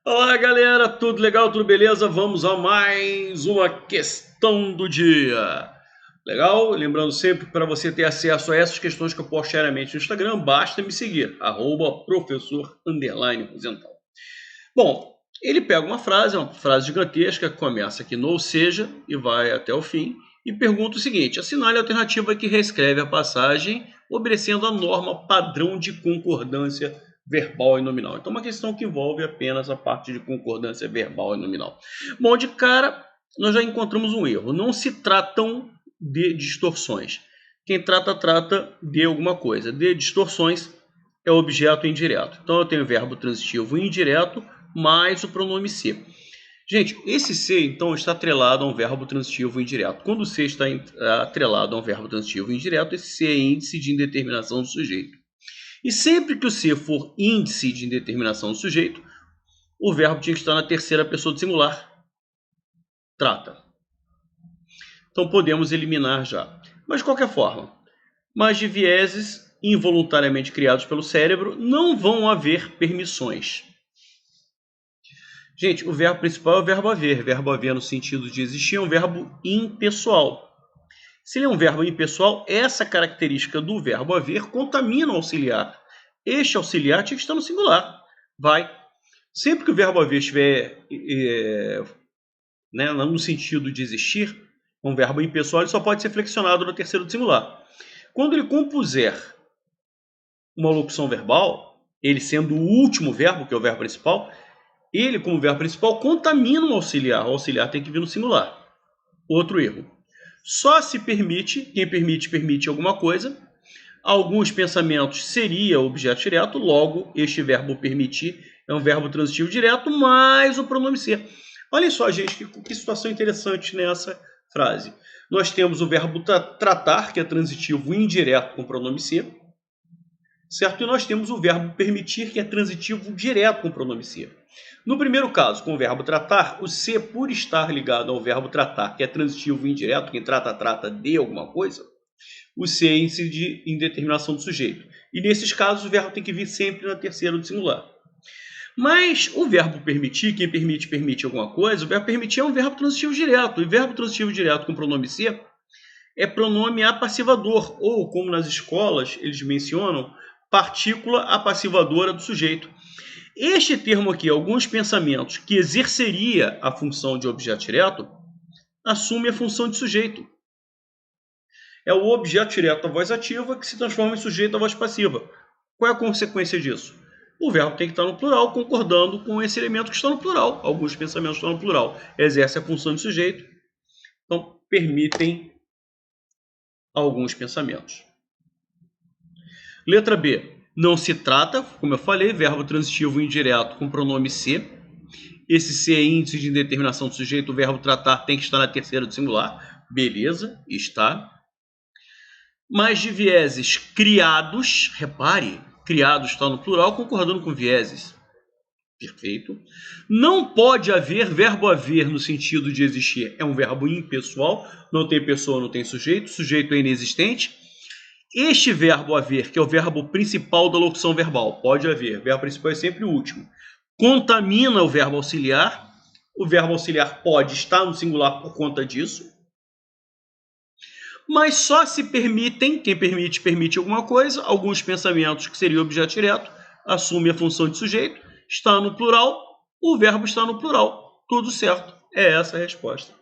Olá, galera, tudo legal, tudo beleza? Vamos a mais uma questão do dia. Legal? Lembrando sempre que para você ter acesso a essas questões que eu posto diariamente no Instagram, basta me seguir, @professor_Rosenthal. Bom, ele pega uma frase gigantesca, que começa aqui no ou seja e vai até o fim, e pergunta o seguinte: assinale a alternativa que reescreve a passagem, obedecendo a norma padrão de concordância verbal e nominal. Então, uma questão que envolve apenas a parte de concordância verbal e nominal. Bom, de cara, nós já encontramos um erro. Não se tratam de distorções. Quem trata, trata de alguma coisa. De distorções é objeto indireto. Então, eu tenho verbo transitivo indireto mais o pronome se. Gente, esse se, então, está atrelado a um verbo transitivo indireto. Quando o se está atrelado a um verbo transitivo indireto, esse se é índice de indeterminação do sujeito. E sempre que o se for índice de indeterminação do sujeito, o verbo tinha que estar na terceira pessoa do singular. Trata. Então, podemos eliminar já. Mas, de qualquer forma, mas de vieses involuntariamente criados pelo cérebro, não vão haver permissões. Gente, o verbo principal é o verbo haver. Verbo haver no sentido de existir é um verbo impessoal. Se ele é um verbo impessoal, essa característica do verbo haver contamina o auxiliar. Este auxiliar tinha que estar no singular. Vai. Sempre que o verbo haver estiver no sentido de existir, um verbo impessoal, ele só pode ser flexionado no terceiro do singular. Quando ele compuser uma locução verbal, ele sendo o último verbo, que é o verbo principal, ele, como verbo principal, contamina o auxiliar. O auxiliar tem que vir no singular. Outro erro. Só se permite, quem permite, permite alguma coisa. Alguns pensamentos seria objeto direto, logo, este verbo permitir é um verbo transitivo direto, mais o pronome ser. Olha só, gente, que situação interessante nessa frase. Nós temos o verbo tratar, que é transitivo indireto com pronome ser, certo? E nós temos o verbo permitir, que é transitivo direto com pronome ser. No primeiro caso, com o verbo tratar, o se, por estar ligado ao verbo tratar, que é transitivo indireto, quem trata, trata de alguma coisa, o se é índice de indeterminação do sujeito. E nesses casos, o verbo tem que vir sempre na terceira do singular. Mas o verbo permitir, quem permite, permite alguma coisa, o verbo permitir é um verbo transitivo direto. E verbo transitivo direto com pronome se é pronome apassivador, ou, como nas escolas eles mencionam, partícula apassivadora do sujeito. Este termo aqui, alguns pensamentos, que exerceria a função de objeto direto, assume a função de sujeito. É o objeto direto da voz ativa que se transforma em sujeito da voz passiva. Qual é a consequência disso? O verbo tem que estar no plural, concordando com esse elemento que está no plural. Alguns pensamentos estão no plural. Exerce a função de sujeito, então permitem alguns pensamentos. Letra B. Não se trata, como eu falei, verbo transitivo indireto com pronome se. Esse se é índice de indeterminação do sujeito, o verbo tratar tem que estar na terceira do singular. Beleza, está. Mas de vieses criados, repare, criados está no plural, concordando com vieses. Perfeito. Não pode haver verbo haver no sentido de existir. É um verbo impessoal, não tem pessoa, não tem sujeito, sujeito é inexistente. Este verbo haver, que é o verbo principal da locução verbal, pode haver, o verbo principal é sempre o último, contamina o verbo auxiliar pode estar no singular por conta disso, mas só se permitem, quem permite, permite alguma coisa, alguns pensamentos que seria objeto direto, assume a função de sujeito, está no plural, o verbo está no plural, tudo certo, é essa a resposta.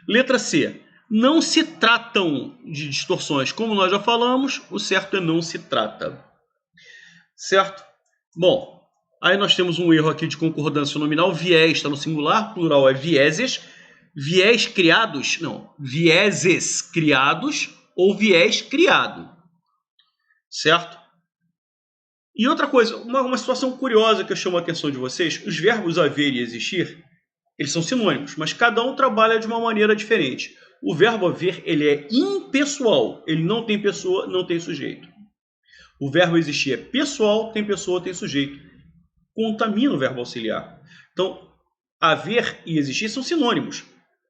Letra C. Não se tratam de distorções, como nós já falamos, o certo é não se trata. Certo? Bom, aí nós temos um erro aqui de concordância nominal, viés está no singular, plural é vieses, viés criados, não, vieses criados ou viés criado. Certo? E outra coisa, uma situação curiosa que eu chamo a atenção de vocês, os verbos haver e existir, eles são sinônimos, mas cada um trabalha de uma maneira diferente. O verbo haver, ele é impessoal, ele não tem pessoa, não tem sujeito. O verbo existir é pessoal, tem pessoa, tem sujeito. Contamina o verbo auxiliar. Então, haver e existir são sinônimos.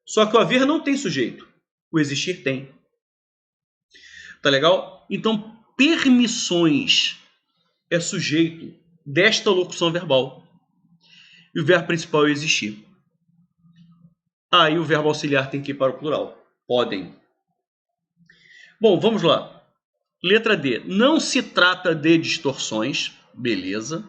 Só que o haver não tem sujeito. O existir tem. Tá legal? Então, permissões é sujeito desta locução verbal. E o verbo principal é existir. Aí o verbo auxiliar tem que ir para o plural. Podem. Bom, vamos lá. Letra D. Não se trata de distorções. Beleza.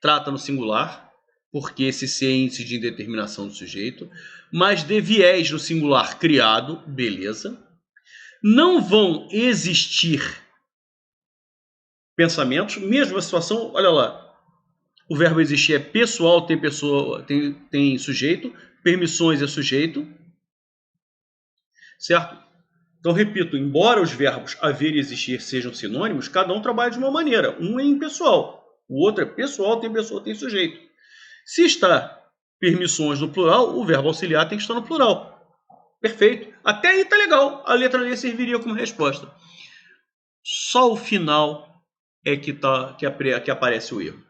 Trata no singular, porque esse se é índice de indeterminação do sujeito. Mas de viés no singular criado. Beleza. Não vão existir pensamentos. Mesma situação, olha lá. O verbo existir é pessoal, tem pessoa, tem sujeito. Permissões é sujeito. Certo? Então, repito, embora os verbos haver e existir sejam sinônimos, cada um trabalha de uma maneira. Um é impessoal, o outro é pessoal, tem sujeito. Se está permissões no plural, o verbo auxiliar tem que estar no plural. Perfeito. Até aí tá legal. A letra D serviria como resposta. Só o final é que aparece o erro.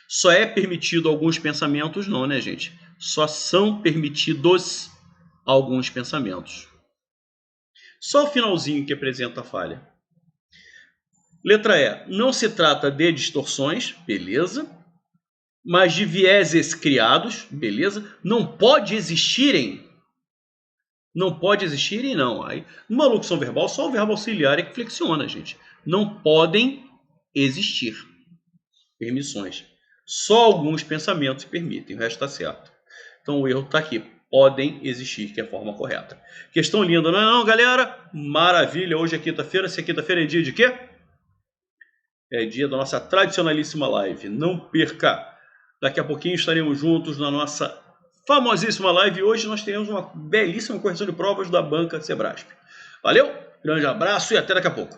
Só é permitido alguns pensamentos? Não, né, gente? Só são permitidos alguns pensamentos. Só o finalzinho que apresenta a falha. Letra E. Não se trata de distorções, beleza. Mas de vieses criados, beleza. Não pode existirem. Não pode existirem, não. Aí, numa locução verbal, só o verbo auxiliar é que flexiona, gente. Não podem existir permissões. Só alguns pensamentos permitem, o resto está certo. Então o erro está aqui. Podem existir, que é a forma correta. Questão linda, não é não, galera? Maravilha, hoje é quinta-feira. Se é quinta-feira é dia de quê? É dia da nossa tradicionalíssima live. Não perca! Daqui a pouquinho estaremos juntos na nossa famosíssima live. Hoje nós teremos uma belíssima correção de provas da banca Sebrasp. Valeu, grande abraço e até daqui a pouco.